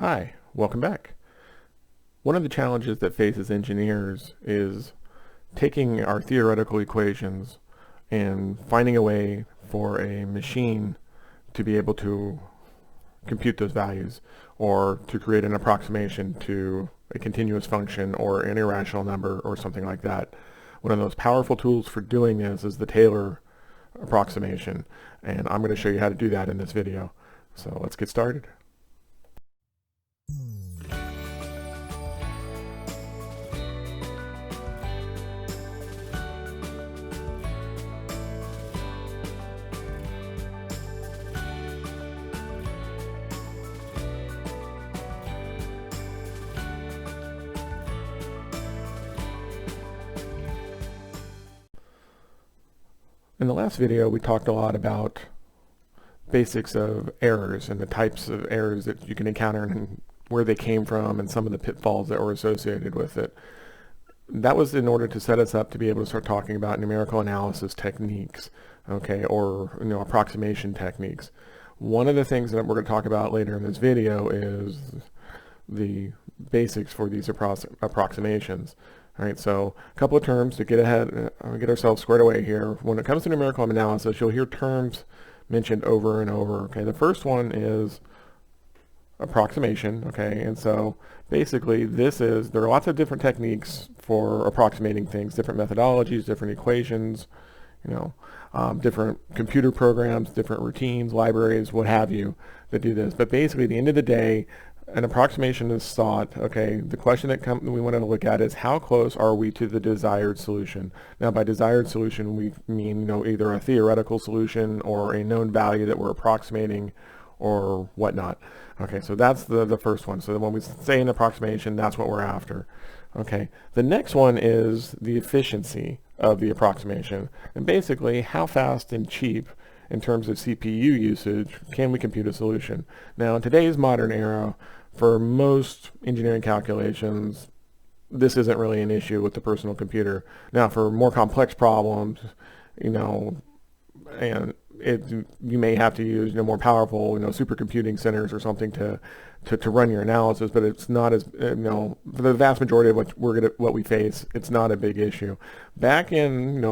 Hi, welcome back. One of the challenges that faces engineers is taking our theoretical equations and finding a way for a machine to be able to compute those values, or to create an approximation to a continuous function or an irrational number or something like that. One of those powerful tools for doing this is the Taylor approximation, and I'm going to show you how to do that in this video. So let's get started. In the last video, we talked a lot about basics of errors and the types of errors that you can encounter and where they came from and some of the pitfalls that were associated with it. That was in order to set us up to be able to start talking about numerical analysis techniques, okay, or approximation techniques. One of the things that we're going to talk about later in this video is the basics for these approximations. All right, so a couple of terms to get ourselves squared away here. When it comes to numerical analysis, you'll hear terms mentioned over and over. Okay, the first one is approximation. Okay, and so basically there are lots of different techniques for approximating things, different methodologies, different equations, different computer programs, different routines, libraries, what have you, that do this. But basically, at the end of the day, an approximation is sought. Okay, the question that we want to look at is how close are we to the desired solution? Now, by desired solution, we mean either a theoretical solution or a known value that we're approximating or whatnot. Okay, so that's the first one. So when we say an approximation, that's what we're after. Okay, the next one is the efficiency of the approximation, and basically how fast and cheap in terms of CPU usage can we compute a solution. Now, in today's modern era, for most engineering calculations, this isn't really an issue with the personal computer. Now, for more complex problems, you may have to use more powerful supercomputing centers or something to run your analysis, but it's not as for the vast majority of what we face, it's not a big issue. Back in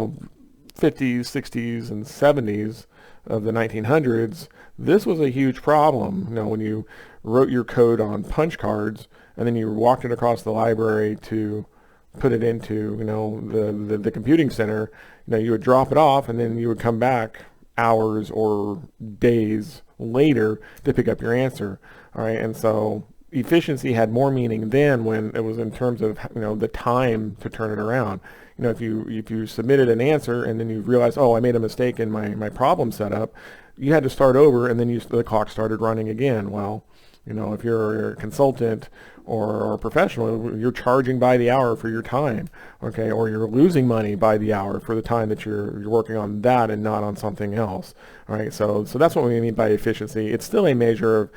50s, 60s, and 70s of the 1900s, this was a huge problem. When you wrote your code on punch cards and then you walked it across the library to put it into the computing center, you would drop it off and then you would come back hours or days later to pick up your answer. All right, and so efficiency had more meaning then when it was in terms of the time to turn it around. If you submitted an answer and then you realized, oh, I made a mistake in my problem setup, you had to start over, and then the clock started running again. Well, if you're a consultant or a professional, you're charging by the hour for your time, okay, or you're losing money by the hour for the time that you're working on that and not on something else. All right, so that's what we mean by efficiency. It's still a measure of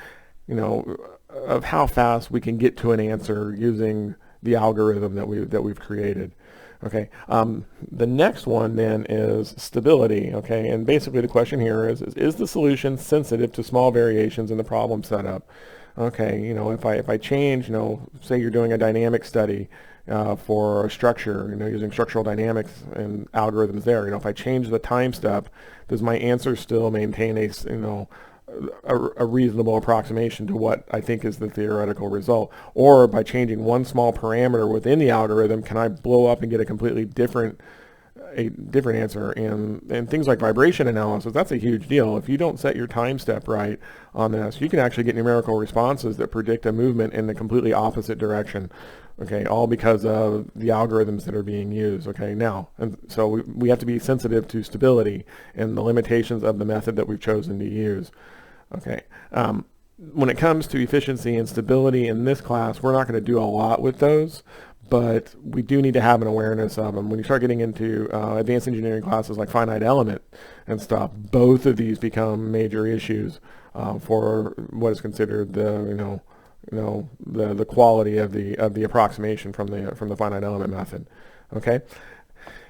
of how fast we can get to an answer using the algorithm that we've created. Okay, the next one then is stability. Okay, and basically the question here is the solution sensitive to small variations in the problem setup? Okay, if I change, say you're doing a dynamic study for a structure, using structural dynamics and algorithms there. If I change the time step, does my answer still maintain a reasonable approximation to what I think is the theoretical result? Or by changing one small parameter within the algorithm, can I blow up and get a completely different answer? And things like vibration analysis, that's a huge deal. If you don't set your time step right on this, you can actually get numerical responses that predict a movement in the completely opposite direction. Okay, all because of the algorithms that are being used. Okay, now, and so we have to be sensitive to stability and the limitations of the method that we've chosen to use. Okay, when it comes to efficiency and stability in this class, we're not going to do a lot with those, but we do need to have an awareness of them. When you start getting into advanced engineering classes like finite element and stuff, both of these become major issues for what is considered the the quality of the approximation from the finite element method. Okay,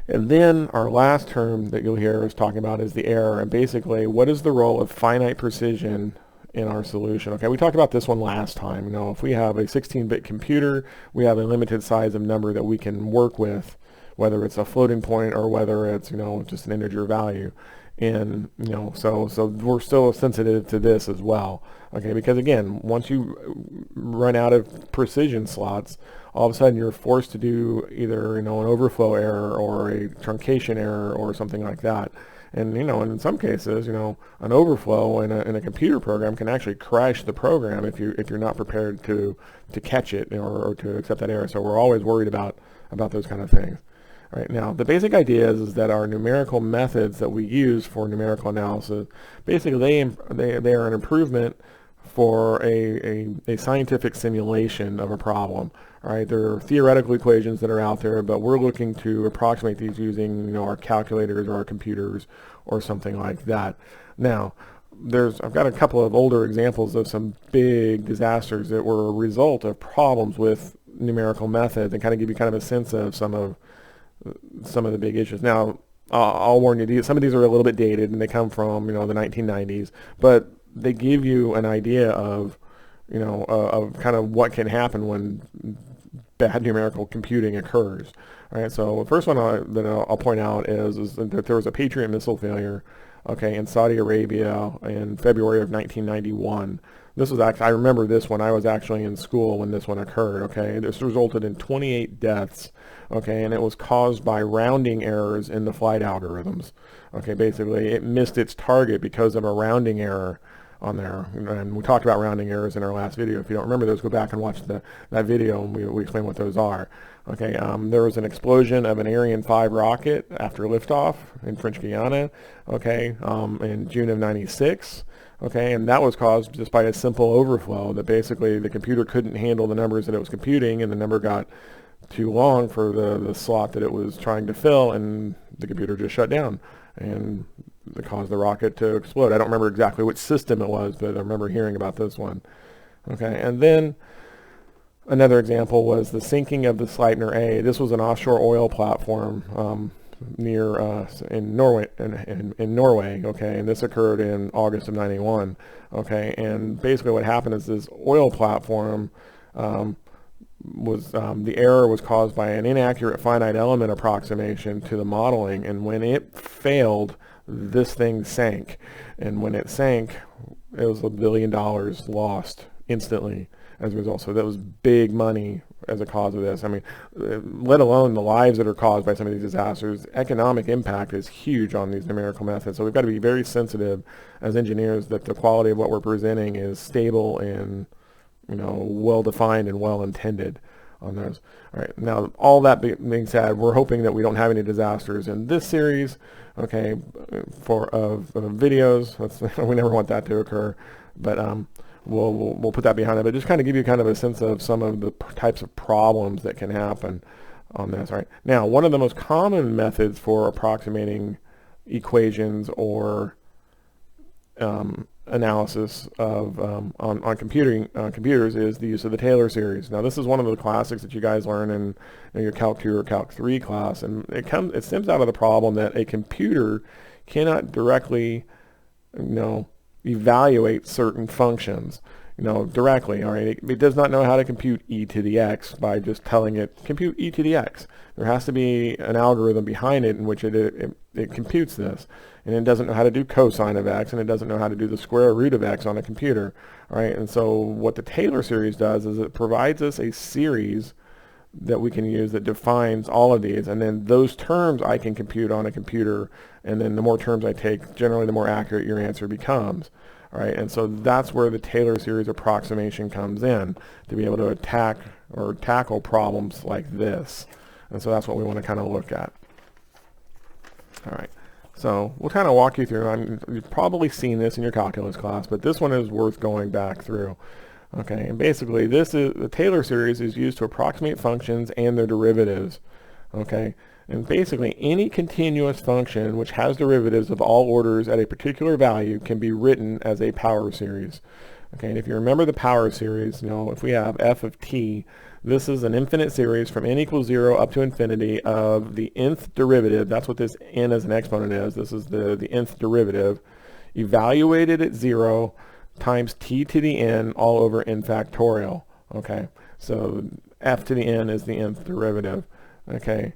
and then our last term that you'll hear us talking about is the error, and basically what is the role of finite precision in our solution. Okay, we talked about this one last time. You know, if we have a 16-bit computer, we have a limited size of number that we can work with, whether it's a floating point or whether it's, you know, just an integer value. And, you know, so we're still sensitive to this as well. Okay, because again, once you run out of precision slots, all of a sudden you're forced to do either, you know, an overflow error or a truncation error or something like that. And, you know, and in some cases, you know, an overflow in a computer program can actually crash the program if you're not prepared to catch it, you know, or to accept that error. So we're always worried about those kind of things. All right, now, the basic idea is that our numerical methods that we use for numerical analysis, basically they are an improvement for a scientific simulation of a problem. All right, there are theoretical equations that are out there, but we're looking to approximate these using, you know, our calculators or our computers or something like that. Now, I've got a couple of older examples of some big disasters that were a result of problems with numerical methods, and kind of give you kind of a sense of some of the big issues. Now, I'll warn you, some of these are a little bit dated, and they come from, you know, the 1990s, but they give you an idea of, you know, of kind of what can happen when bad numerical computing occurs. All right, so the first one that I'll point out is that there was a Patriot missile failure, okay, in Saudi Arabia in February of 1991. This was actually, I remember this one. I was actually in school when this one occurred, okay. This resulted in 28 deaths, okay, and it was caused by rounding errors in the flight algorithms. Okay, basically it missed its target because of a rounding error on there. And we talked about rounding errors in our last video. If you don't remember those, go back and watch that video, and we explain what those are. Okay, there was an explosion of an Ariane 5 rocket after liftoff in French Guiana, okay, in June of 96. Okay, and that was caused just by a simple overflow, that basically the computer couldn't handle the numbers that it was computing, and the number got too long for the slot that it was trying to fill, and the computer just shut down, and it caused the rocket to explode. I don't remember exactly which system it was, but I remember hearing about this one. Okay, and then another example was the sinking of the Sleipner A. This was an offshore oil platform near in Norway, in Norway, okay, and this occurred in August of 91, okay, and basically what happened is this oil platform the error was caused by an inaccurate finite element approximation to the modeling, and when it failed, this thing sank, and when it sank, it was $1 billion lost instantly as a result. So that was big money as a cause of this. I mean, let alone the lives that are caused by some of these disasters. Economic impact is huge on these numerical methods. So we've got to be very sensitive as engineers that the quality of what we're presenting is stable and, you know, well-defined and well-intended on those. All right, now all that being said, we're hoping that we don't have any disasters in this series, okay, of videos. We never want that to occur, but we'll put that behind it, but just kind of give you kind of a sense of some of the types of problems that can happen on this. All right, now one of the most common methods for approximating equations or analysis of on computers is the use of the Taylor series. Now this is one of the classics that you guys learn in your Calc 2 or Calc 3 class, and it stems out of the problem that a computer cannot directly, you know, evaluate certain functions, you know, directly. All right, it does not know how to compute e to the x by just telling it compute e to the x. There has to be an algorithm behind it in which it computes this, and it doesn't know how to do cosine of x, and it doesn't know how to do the square root of x on a computer. All right, and so what the Taylor series does is it provides us a series that we can use that defines all of these, and then those terms I can compute on a computer, and then the more terms I take, generally the more accurate your answer becomes. All right, and so that's where the Taylor series approximation comes in, to be able to attack or tackle problems like this. And so that's what we want to kind of look at. All right, so we'll kind of walk you through. You've probably seen this in your calculus class, but this one is worth going back through. Okay, and basically the Taylor series is used to approximate functions and their derivatives. Okay, and basically any continuous function which has derivatives of all orders at a particular value can be written as a power series. Okay, and if you remember the power series, you know, if we have f of t, this is an infinite series from n equals 0 up to infinity of the nth derivative. That's what this n as an exponent is. This is the nth derivative, evaluated at 0 times t to the n all over n factorial. Okay, so f to the n is the nth derivative. Okay,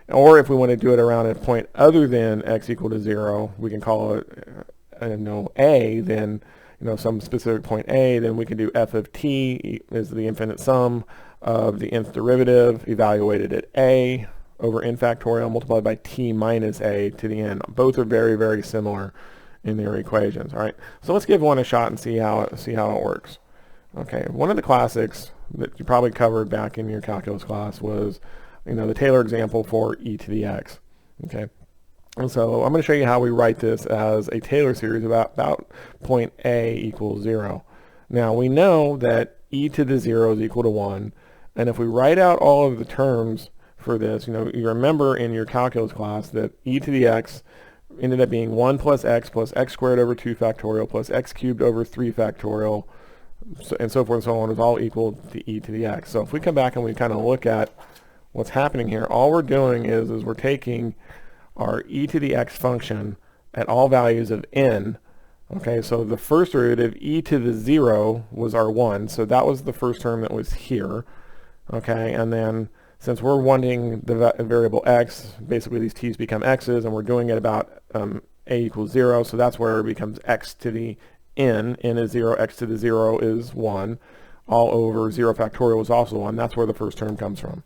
or if we want to do it around a point other than x equal to 0, we can call it a, then some specific point a, then we can do f of t is the infinite sum of the nth derivative evaluated at a over n factorial multiplied by t minus a to the n. Both are very, very similar in their equations. All right, so let's give one a shot and see how it works. Okay, one of the classics that you probably covered back in your calculus class was the Taylor example for e to the x. Okay, and so I'm going to show you how we write this as a Taylor series about point a equals 0. Now we know that e to the 0 is equal to 1, and if we write out all of the terms for this, you remember in your calculus class that e to the x ended up being 1 plus x squared over 2 factorial plus x cubed over 3 factorial, and so forth and so on, is all equal to e to the x. So if we come back and we kind of look at what's happening here, all we're doing is we're taking our e to the x function at all values of n. Okay, so the first derivative, e to the 0, was our 1, so that was the first term that was here. Okay, and then since we're wanting the variable x, basically these t's become x's, and we're doing it about a equals 0, so that's where it becomes x to the n is 0, x to the 0 is 1, all over 0 factorial is also 1. That's where the first term comes from.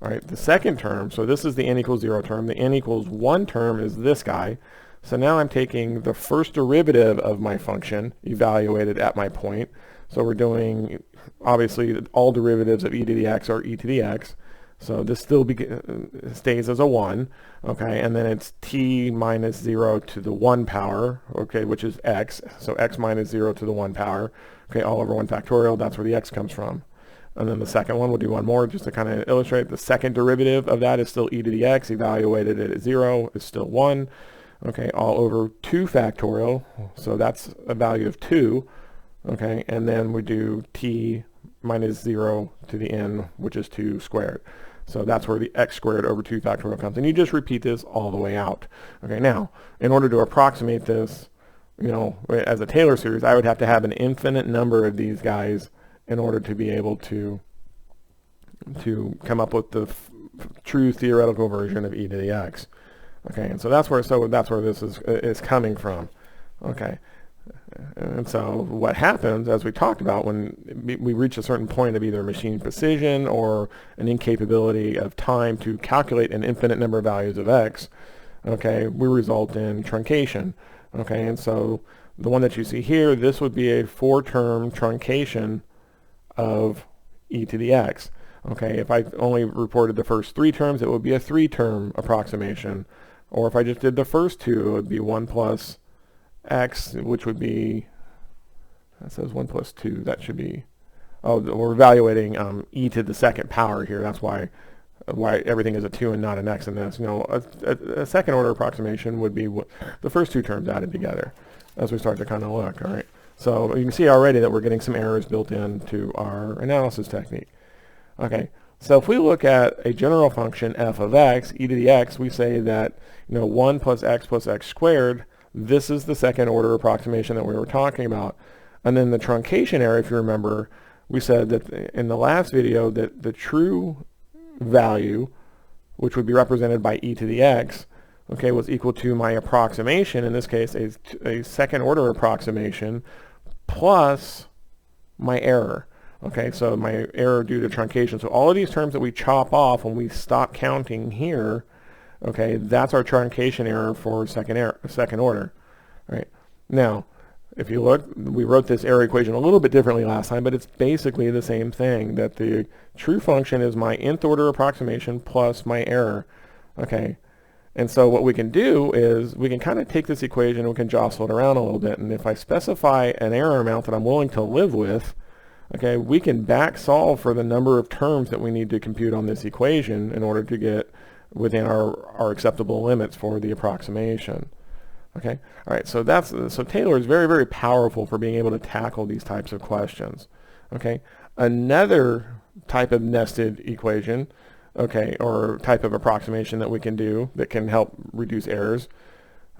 All right, the second term, so this is the n equals 0 term. The n equals 1 term is this guy. So now I'm taking the first derivative of my function evaluated at my point. So we're doing, obviously, all derivatives of e to the x are e to the x. So this still stays as a 1, okay, and then it's t minus 0 to the 1 power, okay, which is x, so x minus 0 to the 1 power, okay, all over 1 factorial, that's where the x comes from. And then the second one, we'll do one more just to kind of illustrate. The second derivative of that is still e to the x, evaluated at 0, is still 1, okay, all over 2 factorial, so that's a value of 2, okay, and then we do t minus 0 to the n, which is 2 squared. So that's where the x squared over 2 factorial comes. And you just repeat this all the way out. Okay, now, in order to approximate this, as a Taylor series, I would have to have an infinite number of these guys in order to be able to come up with the true theoretical version of e to the x. Okay, and so that's where this is coming from. Okay. And so what happens, as we talked about, when we reach a certain point of either machine precision or an incapability of time to calculate an infinite number of values of x, okay, we result in truncation. Okay, and so the one that you see here, this would be a 4-term truncation of e to the x. Okay, if I only reported the first 3 terms, it would be a 3-term approximation. Or if I just did the first 2, it would be 1 plus x, which would be, that says 1 plus 2, that should be, we're evaluating e to the second power here. That's why everything is a 2 and not an x in this. A second order approximation would be the first 2 terms added together as we start to kind of look. All right, so you can see already that we're getting some errors built into our analysis technique. Okay, so if we look at a general function f of x, e to the x, we say that 1 plus x squared, this is the second order approximation that we were talking about. And then the truncation error, if you remember, we said that in the last video that the true value, which would be represented by e to the x, okay, was equal to my approximation, in this case a second order approximation, plus my error. Okay, so my error due to truncation. So all of these terms that we chop off when we stop counting here, okay, that's our truncation error for second order. All right. Now, if you look, we wrote this error equation a little bit differently last time, but it's basically the same thing, that the true function is my nth order approximation plus my error. Okay. And so what we can do is we can kind of take this equation and we can jostle it around a little bit. And if I specify an error amount that I'm willing to live with, okay, we can back solve for the number of terms that we need to compute on this equation in order to get within our acceptable limits for the approximation. Okay, all right, so Taylor is very, very powerful for being able to tackle these types of questions. Okay, another type of nested equation, okay, or type of approximation that we can do that can help reduce errors,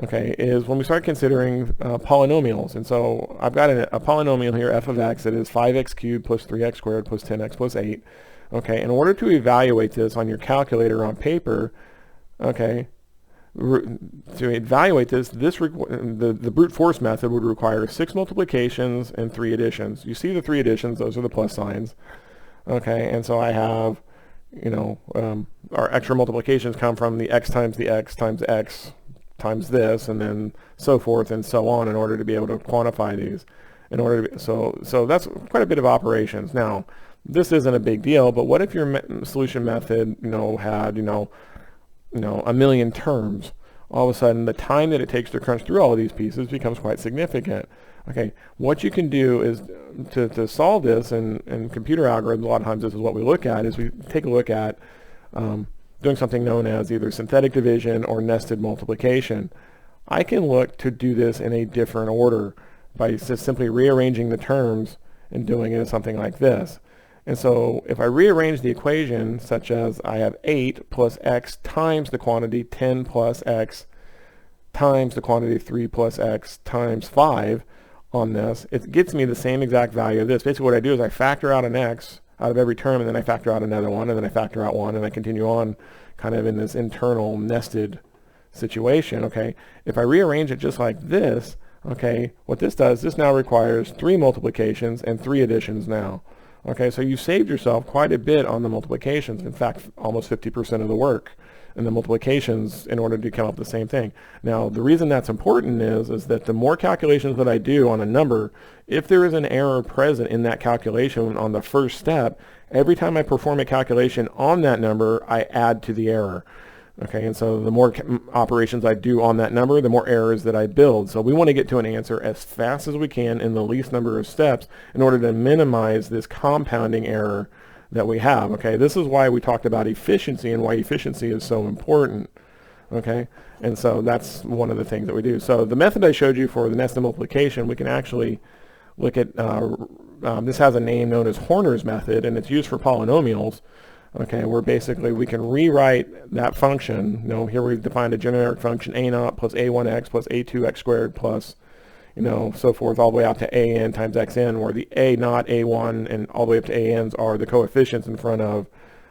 okay, is when we start considering polynomials. And so I've got a polynomial here, f of x, that is 5x cubed plus 3x squared plus 10x plus 8. Okay, in order to evaluate this on your calculator on paper, okay, to evaluate this, the brute force method would require 6 multiplications and 3 additions. You see the 3 additions, those are the plus signs. Okay, and so I have, our extra multiplications come from the x times x times this, and then so forth and so on, in order to be able to quantify these. So that's quite a bit of operations. Now, this isn't a big deal, but what if your solution method, had, a million terms? All of a sudden, the time that it takes to crunch through all of these pieces becomes quite significant. Okay, what you can do is to solve this, and computer algorithms, a lot of times this is what we look at, is we take a look at doing something known as either synthetic division or nested multiplication. I can look to do this in a different order by just simply rearranging the terms and doing it as something like this. And so if I rearrange the equation, such as I have 8 plus x times the quantity 10 plus x times the quantity 3 plus x times 5 on this, it gets me the same exact value of this. Basically what I do is I factor out an x out of every term, and then I factor out another one, and then I factor out one, and I continue on kind of in this internal nested situation. Okay, if I rearrange it just like this, okay, what this does, this now requires 3 multiplications and 3 additions now. Okay, so you saved yourself quite a bit on the multiplications. In fact, almost 50% of the work in the multiplications in order to come up with the same thing. Now, the reason that's important is that the more calculations that I do on a number, if there is an error present in that calculation on the first step, every time I perform a calculation on that number, I add to the error. Okay, and so the more operations I do on that number, the more errors that I build. So we want to get to an answer as fast as we can in the least number of steps in order to minimize this compounding error that we have. Okay, this is why we talked about efficiency and why efficiency is so important. Okay, and so that's one of the things that we do. So the method I showed you for the nested multiplication, we can actually look at, this has a name known as Horner's method, and it's used for polynomials. Okay, where basically we can rewrite that function. Here we've defined a generic function a0 plus a1x plus a2x squared plus, so forth, all the way out to an times xn, where the a0, a1, and all the way up to an's are the coefficients in front of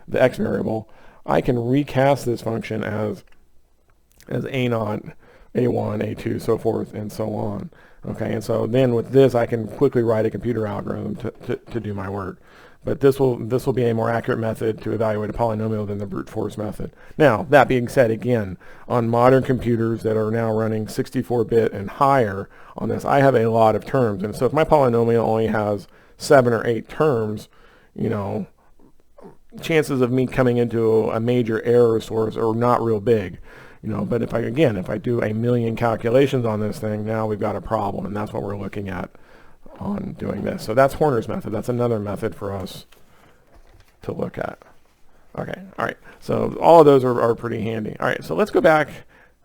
the x variable. I can recast this function as a0, a1, a2, so forth, and so on. Okay, and so then with this, I can quickly write a computer algorithm to do my work. But this will be a more accurate method to evaluate a polynomial than the brute force method. Now, that being said, again, on modern computers that are now running 64-bit and higher on this, I have a lot of terms. And so if my polynomial only has 7 or 8 terms, chances of me coming into a major error source are not real big. But if I do a million calculations on this thing, now we've got a problem, and that's what we're looking at on doing this. So that's Horner's method. That's another method for us to look at. Okay, all right. So all of those are pretty handy. All right, so let's go back.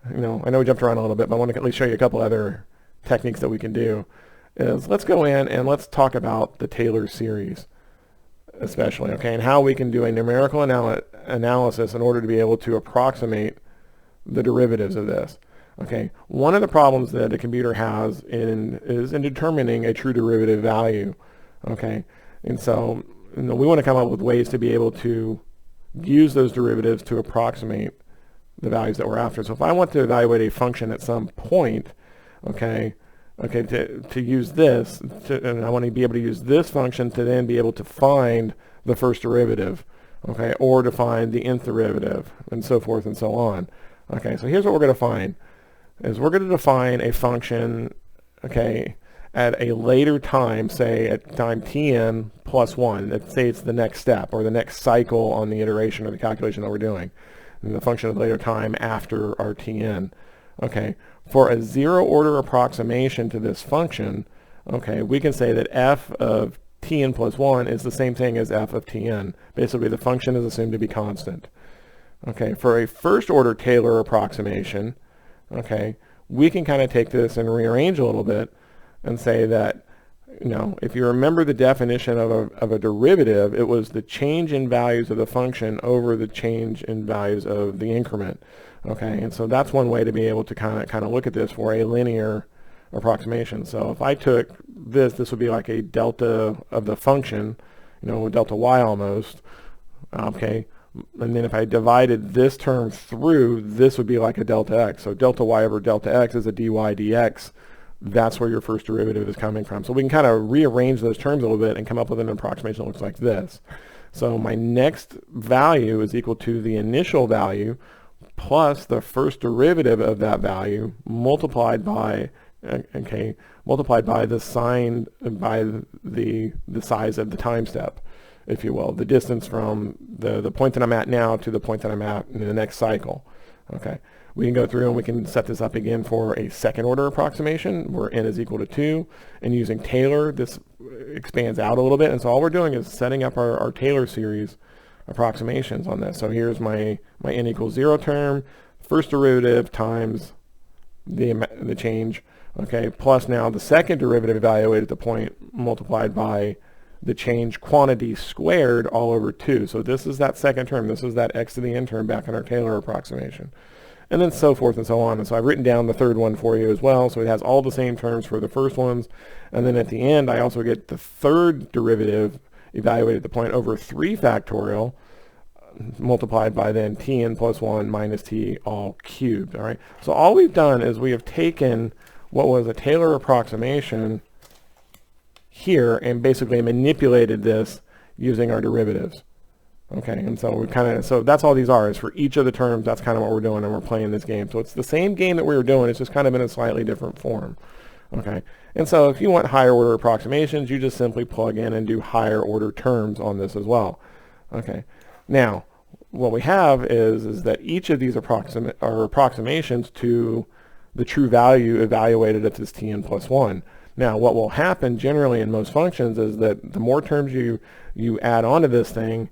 I know we jumped around a little bit, but I want to at least show you a couple other techniques that we can do. Let's go in and let's talk about the Taylor series especially, okay, and how we can do a numerical analysis in order to be able to approximate the derivatives of this. Okay, one of the problems that a computer has is in determining a true derivative value. Okay, and so we want to come up with ways to be able to use those derivatives to approximate the values that we're after. So if I want to evaluate a function at some point, to use this, and I want to be able to use this function to then be able to find the first derivative, okay, or to find the nth derivative, and so forth and so on. Okay, so here's what we're going to find. We're going to define a function, okay, at a later time, say at time tn plus 1. Let's say it's the next step or the next cycle on the iteration or the calculation that we're doing. And the function of later time after our tn. Okay, for a zero-order approximation to this function, okay, we can say that f of tn plus 1 is the same thing as f of tn. Basically, the function is assumed to be constant. Okay, for a first-order Taylor approximation, okay, we can kind of take this and rearrange a little bit and say that, if you remember the definition of a derivative, it was the change in values of the function over the change in values of the increment. Okay, and so that's one way to be able to kind of look at this for a linear approximation. So if I took this would be like a delta of the function, delta y almost. Okay, and then if I divided this term through, this would be like a delta x. So delta y over delta x is a dy dx. That's where your first derivative is coming from. So we can kind of rearrange those terms a little bit and come up with an approximation that looks like this. So my next value is equal to the initial value plus the first derivative of that value multiplied by the sign, by the size of the time step, if you will, the distance from the point that I'm at now to the point that I'm at in the next cycle. Okay, we can go through and we can set this up again for a second order approximation where n is equal to 2, and using Taylor this expands out a little bit, and so all we're doing is setting up our Taylor series approximations on this. So here's my n equals 0 term, first derivative times the change, okay, plus now the second derivative evaluated at the point multiplied by the change quantity squared all over 2. So this is that second term. This is that x to the n term back in our Taylor approximation. And then so forth and so on. And so I've written down the third one for you as well. So it has all the same terms for the first ones. And then at the end, I also get the third derivative evaluated at the point over 3 factorial multiplied by then tn plus 1 minus t all cubed. All right. So all we've done is we have taken what was a Taylor approximation here and basically manipulated this using our derivatives. Okay, and so we so that's all these are, is for each of the terms. That's kind of what we're doing, and we're playing this game. So it's the same game that we were doing, it's just kind of in a slightly different form. Okay, and so if you want higher order approximations, you just simply plug in and do higher order terms on this as well. Okay, now what we have is that each of these are approximations to the true value evaluated at this tn plus 1. Now, what will happen generally in most functions is that the more terms you add onto this thing,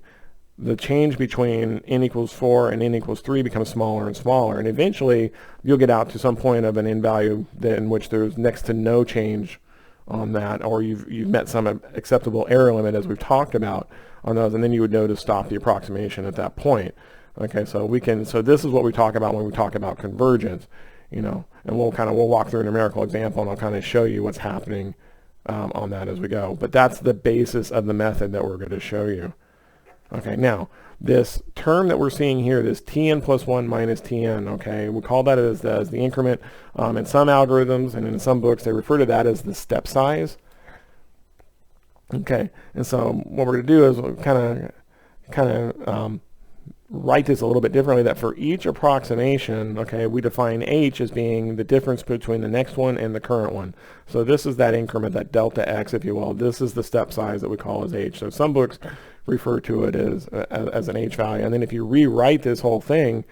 the change between n equals 4 and n equals 3 becomes smaller and smaller, and eventually you'll get out to some point of an n value in which there's next to no change on that, or you've met some acceptable error limit, as we've talked about on those, and then you would know to stop the approximation at that point. Okay, so this is what we talk about when we talk about convergence, and we'll walk through a numerical example, and I'll kind of show you what's happening on that as we go. But that's the basis of the method that we're going to show you. Okay, now this term that we're seeing here, this tn plus 1 minus tn, okay, we call that as the increment. In some algorithms and in some books, they refer to that as the step size. Okay, and so what we're going to do is kind of write this a little bit differently, that for each approximation, okay, we define h as being the difference between the next one and the current one. So this is that increment, that delta x, if you will. This is the step size that we call as h. So some books refer to it as an h value. And then if you rewrite this whole thing,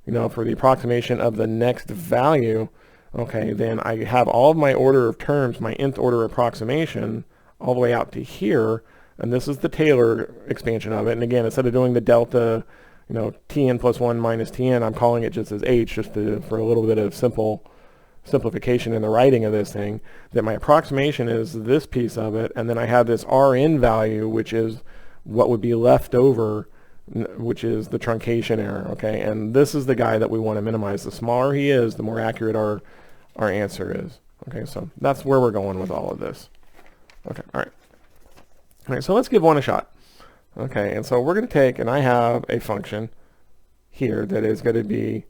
for the approximation of the next value, okay, then I have all of my order of terms, my nth order approximation, all the way out to here, and this is the Taylor expansion of it. And again, instead of doing the delta, tn plus 1 minus tn, I'm calling it just as h, just for a little bit of simplification in the writing of this thing, that my approximation is this piece of it, and then I have this rn value, which is what would be left over, which is the truncation error, okay? And this is the guy that we want to minimize. The smaller he is, the more accurate our answer is. Okay, so that's where we're going with all of this. Okay, all right, so let's give one a shot. Okay, and so we're going to take, and I have a function here that is going to be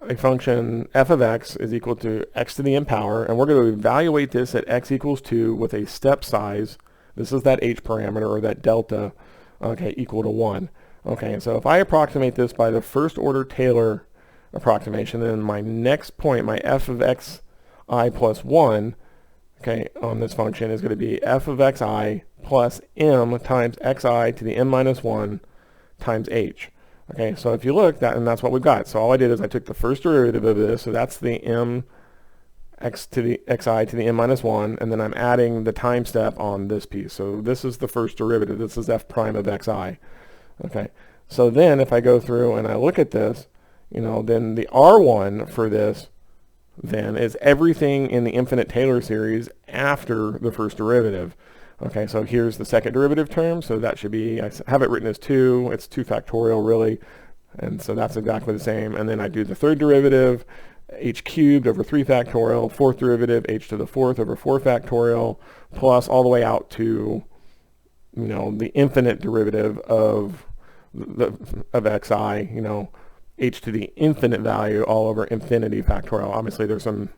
a function f of x is equal to x to the n power, and we're going to evaluate this at x equals 2 with a step size. This is that h parameter, or that delta, okay, equal to 1. Okay, and so if I approximate this by the first order Taylor approximation, then my next point, my f of xi plus 1, okay, on this function is going to be f of xi plus m times xi to the n minus 1 times h. Okay, so if you look, and that's what we've got. So all I did is I took the first derivative of this, so that's the m x to the xi to the n minus 1, and then I'm adding the time step on this piece. So this is the first derivative. This is f prime of xi. Okay, so then if I go through and I look at this, then the R1 for this then is everything in the infinite Taylor series after the first derivative. Okay, so here's the second derivative term, so that should be, I have it written as 2, it's 2 factorial really, And so that's exactly the same. And then I do the third derivative, h cubed over 3 factorial, fourth derivative, h to the fourth over 4 factorial, plus all the way out to, the infinite derivative of xi, h to the infinite value all over infinity factorial. Obviously, there's some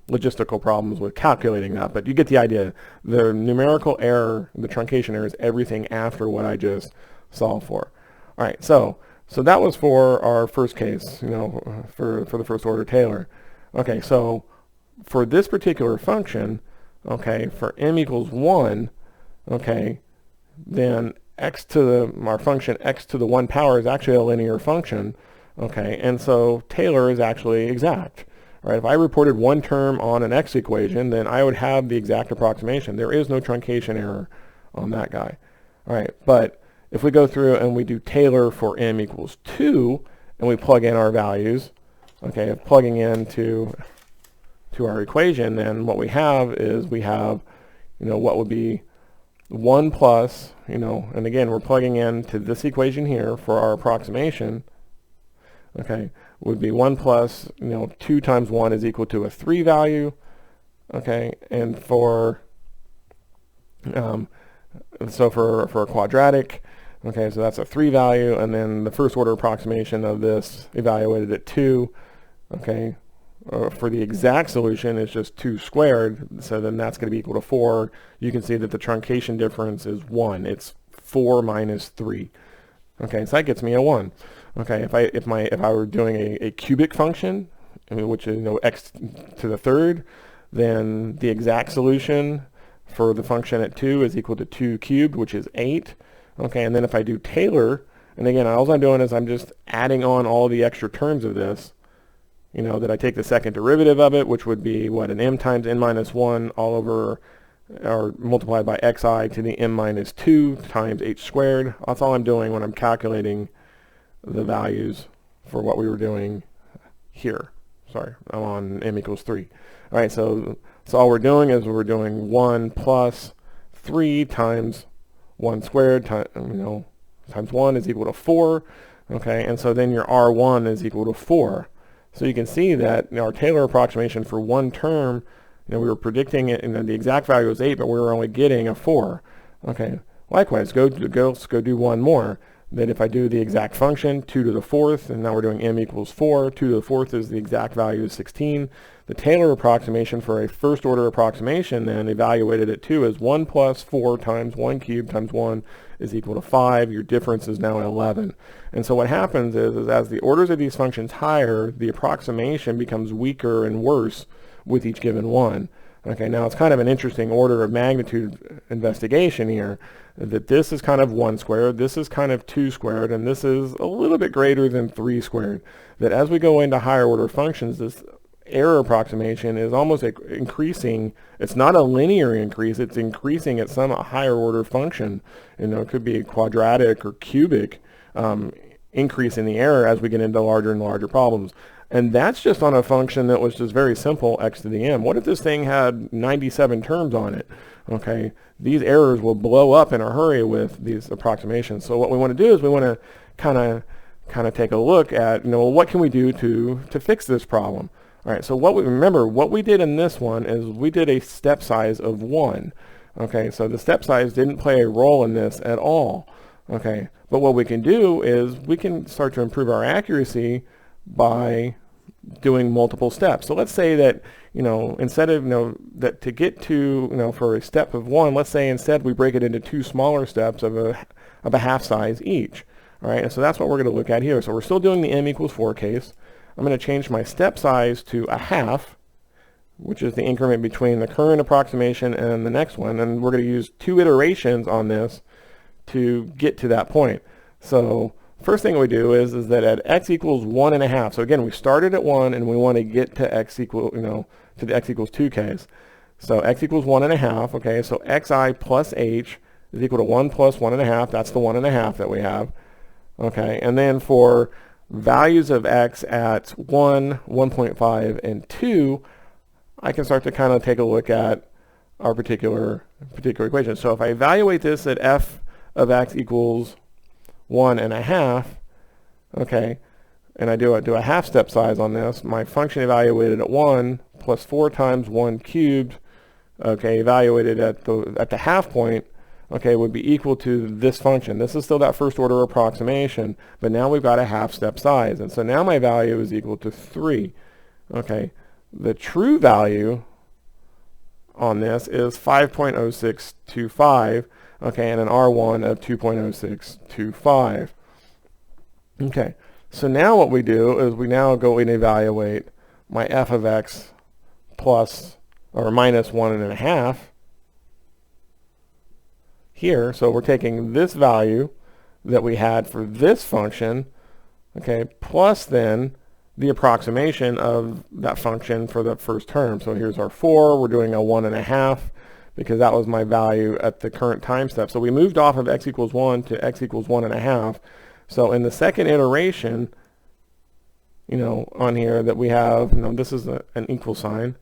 logistical problems with calculating that, but you get the idea. The numerical error, the truncation error, is everything after what I just solved for. All right, so that was for our first case, for the first order Taylor. Okay, so for this particular function, okay, for m equals 1, okay, then our function x to the 1 power is actually a linear function, okay, and so Taylor is actually exact. Right, if I reported one term on an x equation, then I would have the exact approximation. There is no truncation error on that guy. All right, but if we go through and we do Taylor for m equals 2, and we plug in our values, okay, of plugging into our equation, then what we have is what would be 1 plus, and again, we're plugging into this equation here for our approximation, okay, would be 1 plus, 2 times 1 is equal to a 3 value, okay, and for a quadratic, okay, so that's a 3 value, and then the first order approximation of this evaluated at 2, okay, for the exact solution is just 2 squared, so then that's going to be equal to 4. You can see that the truncation difference is 1. It's 4 minus 3. Okay, so that gets me a 1. Okay, if I were doing a cubic function, which is x to the third, then the exact solution for the function at 2 is equal to 2 cubed, which is 8. Okay, and then if I do Taylor, and again, all I'm doing is I'm just adding on all the extra terms of this, that I take the second derivative of it, which would be an m times n minus 1 all over, or multiplied by xi to the m minus 2 times h squared. That's all I'm doing when I'm calculating the values for what we were doing here. Sorry, I'm on m equals 3. All right, so all we're doing is we're doing 1 plus 3 times 1 squared, times 1 is equal to 4. Okay, and so then your R1 is equal to 4. So you can see that our Taylor approximation for one term, we were predicting it, and the exact value was 8, but we were only getting a 4. Okay, likewise, go do one more. That if I do the exact function, 2 to the 4th, and now we're doing m equals 4, 2 to the 4th is the exact value of 16. The Taylor approximation for a first order approximation then evaluated at 2 is 1 plus 4 times 1 cubed times 1 is equal to 5. Your difference is now 11. And so what happens is as the orders of these functions higher, the approximation becomes weaker and worse with each given one. Okay, now it's kind of an interesting order of magnitude investigation here, that this is kind of 1 squared, this is kind of 2 squared, and this is a little bit greater than 3 squared. That as we go into higher order functions, this error approximation is almost increasing. It's not a linear increase, it's increasing at some higher order function. It could be a quadratic or cubic increase in the error as we get into larger and larger problems. And that's just on a function that was just very simple, x to the m. What if this thing had 97 terms on it? Okay, these errors will blow up in a hurry with these approximations. So what we want to do is we want to kind of take a look at, what can we do to fix this problem? All right, so remember what we did in this one is we did a step size of 1. Okay, so the step size didn't play a role in this at all. Okay, but what we can do is we can start to improve our accuracy by doing multiple steps. So let's say that, instead of, that to get to, for a step of 1, let's say instead we break it into 2 smaller steps of a half size each. All right, and so that's what we're going to look at here. So we're still doing the m equals 4 case. I'm going to change my step size to a half, which is the increment between the current approximation and the next one. And we're going to use 2 iterations on this to get to that point. So first thing we do is that at x equals 1.5, so again, we started at 1 and we want to get to x equal, to the x equals 2 case. So x equals 1.5, okay, so xi plus h is equal to 1 plus 1.5, that's the 1.5 that we have. Okay, and then for values of x at 1, 1.5, and 2, I can start to kind of take a look at our particular equation. So if I evaluate this at f of x equals 1.5, okay, and I do a half step size on this, my function evaluated at 1 plus 4 times 1 cubed, okay, evaluated at the half point, okay, would be equal to this function. This is still that first order approximation, but now we've got a half step size, and so now my value is equal to 3. Okay, the true value on this is 5.0625, okay, and an R1 of 2.0625. Okay, so now what we do is we now go and evaluate my f of x plus or minus 1.5 here. So we're taking this value that we had for this function, okay, plus then the approximation of that function for the first term. So here's our 4. We're doing a 1.5 because that was my value at the current time step. So we moved off of x equals 1 to x equals 1.5. So in the second iteration, you know, on here that we have, you know, this is an equal sign,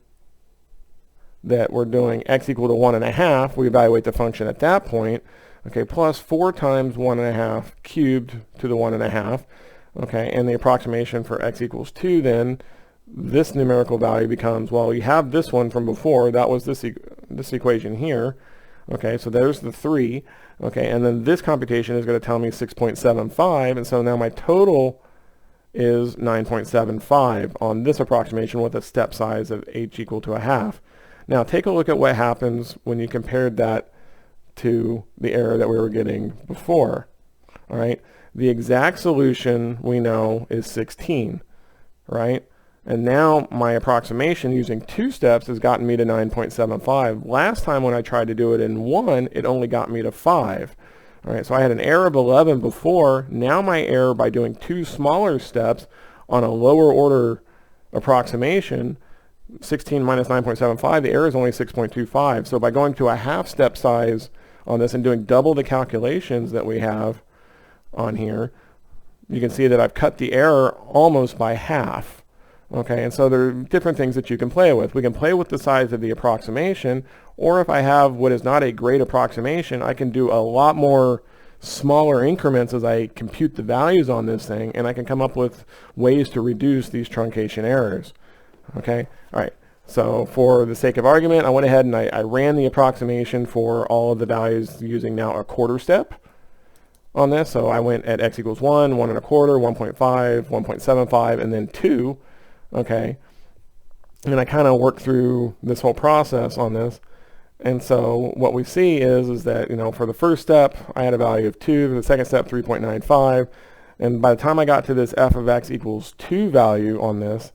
that we're doing x equal to 1.5. We evaluate the function at that point, okay, plus 4 times 1.5 cubed to the 1.5. Okay, and the approximation for x equals 2, then this numerical value becomes, well, you have this one from before, that was this equation here. Okay, so there's the 3. Okay, and then this computation is going to tell me 6.75, and so now my total is 9.75 on this approximation with a step size of h equal to a half. Now take a look at what happens when you compared that to the error that we were getting before. All right. The exact solution we know is 16, right? And now my approximation using 2 steps has gotten me to 9.75. Last time when I tried to do it in 1, it only got me to 5. All right, so I had an error of 11 before. Now my error by doing 2 smaller steps on a lower order approximation, 16 minus 9.75, the error is only 6.25. So by going to a half step size on this and doing double the calculations that we have on here, you can see that I've cut the error almost by half. Okay, and so there are different things that you can play with. We can play with the size of the approximation, or if I have what is not a great approximation, I can do a lot more smaller increments as I compute the values on this thing, and I can come up with ways to reduce these truncation errors. Okay, all right. So for the sake of argument, I went ahead and I ran the approximation for all of the values using now a quarter step on this. So I went at x equals 1, 1.25, 1.5, 1.75, and then 2. Okay, and I kind of worked through this whole process on this. And so what we see is that, you know, for the first step, I had a value of 2. For the second step, 3.95. And by the time I got to this f of x equals 2 value on this,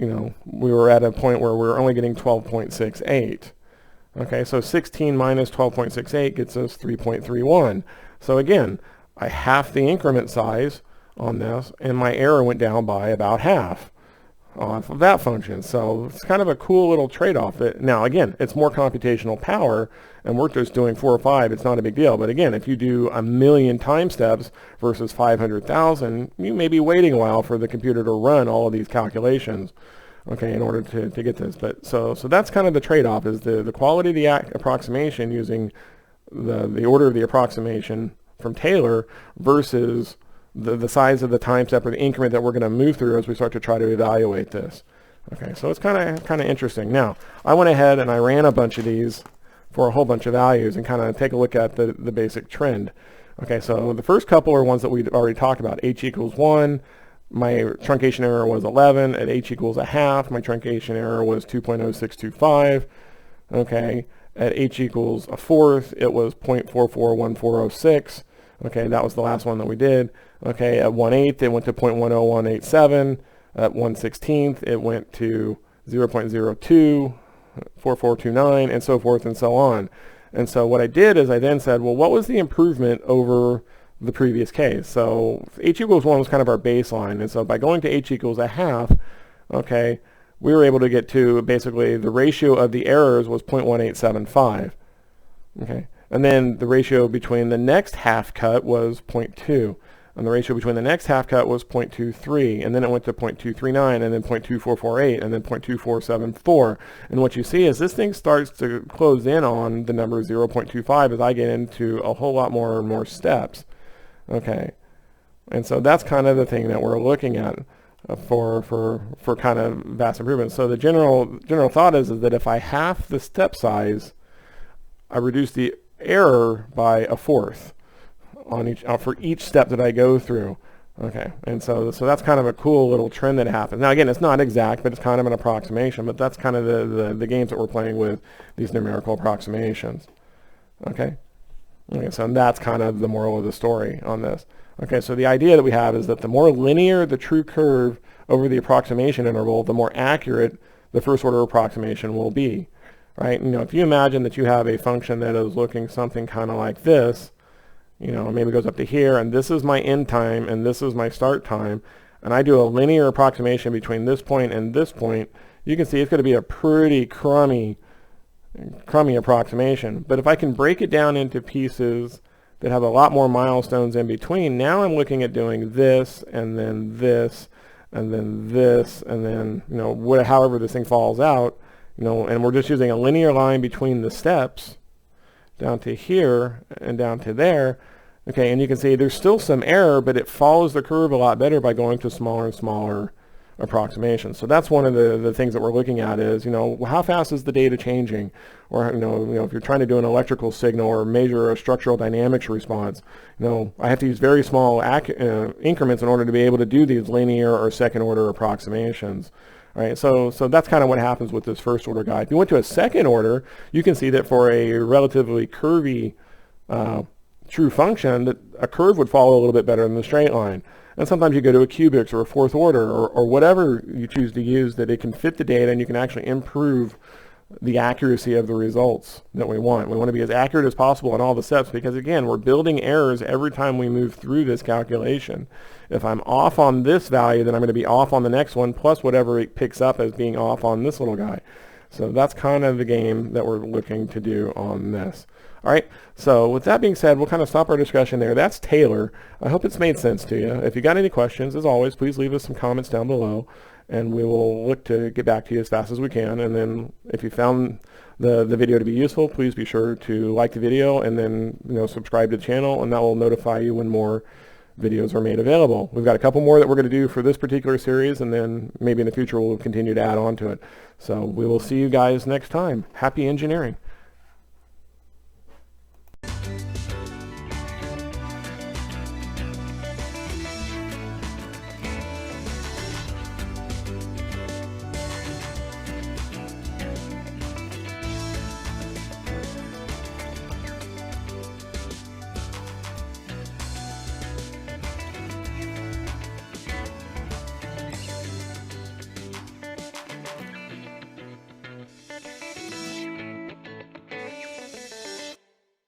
you know, we were at a point where we were only getting 12.68. Okay, so 16 minus 12.68 gets us 3.31. So again, I halved the increment size on this, and my error went down by about half off of that function. So it's kind of a cool little trade-off. Now again, it's more computational power, and we're just doing 4 or 5. It's not a big deal. But again, if you do 1,000,000 time steps versus 500,000, you may be waiting a while for the computer to run all of these calculations, okay, in order to get this. But so that's kind of the trade-off, is the quality of the approximation using the order of the approximation from Taylor versus the size of the time step or the increment that we're going to move through as we start to try to evaluate this. Okay, so it's kind of interesting. Now, I went ahead and I ran a bunch of these for a whole bunch of values and kind of take a look at the basic trend. Okay, so the first couple are ones that we've already talked about. H equals 1, my truncation error was 11. At h equals a half, my truncation error was 2.0625. Okay, at h equals a fourth, it was 0.441406. Okay, that was the last one that we did. Okay, at 1/8, it went to 0.10187. At 1/16, it went to 0.024429, and so forth and so on. And so what I did is I then said, well, what was the improvement over the previous case? So h equals 1 was kind of our baseline. And so by going to h equals a half, okay, we were able to get to basically the ratio of the errors was 0.1875. Okay, and then the ratio between the next half cut was 0.2. And the ratio between the next half cut was 0.23, and then it went to 0.239, and then 0.2448, and then 0.2474. And what you see is this thing starts to close in on the number 0.25 as I get into a whole lot more and more steps. Okay. And so that's kind of the thing that we're looking at for kind of vast improvement. So the general thought is that if I half the step size, I reduce the error by a fourth on each for each step that I go through. Okay, and so that's kind of a cool little trend that happens. Now again, it's not exact, but it's kind of an approximation. But that's kind of the games that we're playing with, these numerical approximations. Okay, so that's kind of the moral of the story on this. Okay, so the idea that we have is that the more linear the true curve over the approximation interval, the more accurate the first order approximation will be. Right? If you imagine that you have a function that is looking something kind of like this, maybe it goes up to here, and this is my end time, and this is my start time, and I do a linear approximation between this point and this point, you can see it's going to be a pretty crummy approximation. But if I can break it down into pieces that have a lot more milestones in between, now I'm looking at doing this, and then this, and then this, and then, however this thing falls out, and we're just using a linear line between the steps, down to here and down to there. Okay, and you can see there's still some error, but it follows the curve a lot better by going to smaller and smaller approximations. So that's one of the things that we're looking at is, how fast is the data changing? Or, if you're trying to do an electrical signal or measure a structural dynamics response, I have to use very small increments in order to be able to do these linear or second order approximations. All right, so that's kind of what happens with this first order guy. If you went to a second order, you can see that for a relatively curvy true function, that a curve would follow a little bit better than the straight line. And sometimes you go to a cubics or a fourth order or whatever you choose to use, that it can fit the data and you can actually improve the accuracy of the results that we want. We want to be as accurate as possible in all the steps because, again, we're building errors every time we move through this calculation. If I'm off on this value, then I'm going to be off on the next one, plus whatever it picks up as being off on this little guy. So that's kind of the game that we're looking to do on this. All right, so with that being said, we'll kind of stop our discussion there. That's Taylor. I hope it's made sense to you. If you got any questions, as always, please leave us some comments down below, and we will look to get back to you as fast as we can. And then if you found the video to be useful, please be sure to like the video and then subscribe to the channel, and that will notify you when more videos are made available. We've got a couple more that we're going to do for this particular series, and then maybe in the future we'll continue to add on to it. So we will see you guys next time. Happy engineering.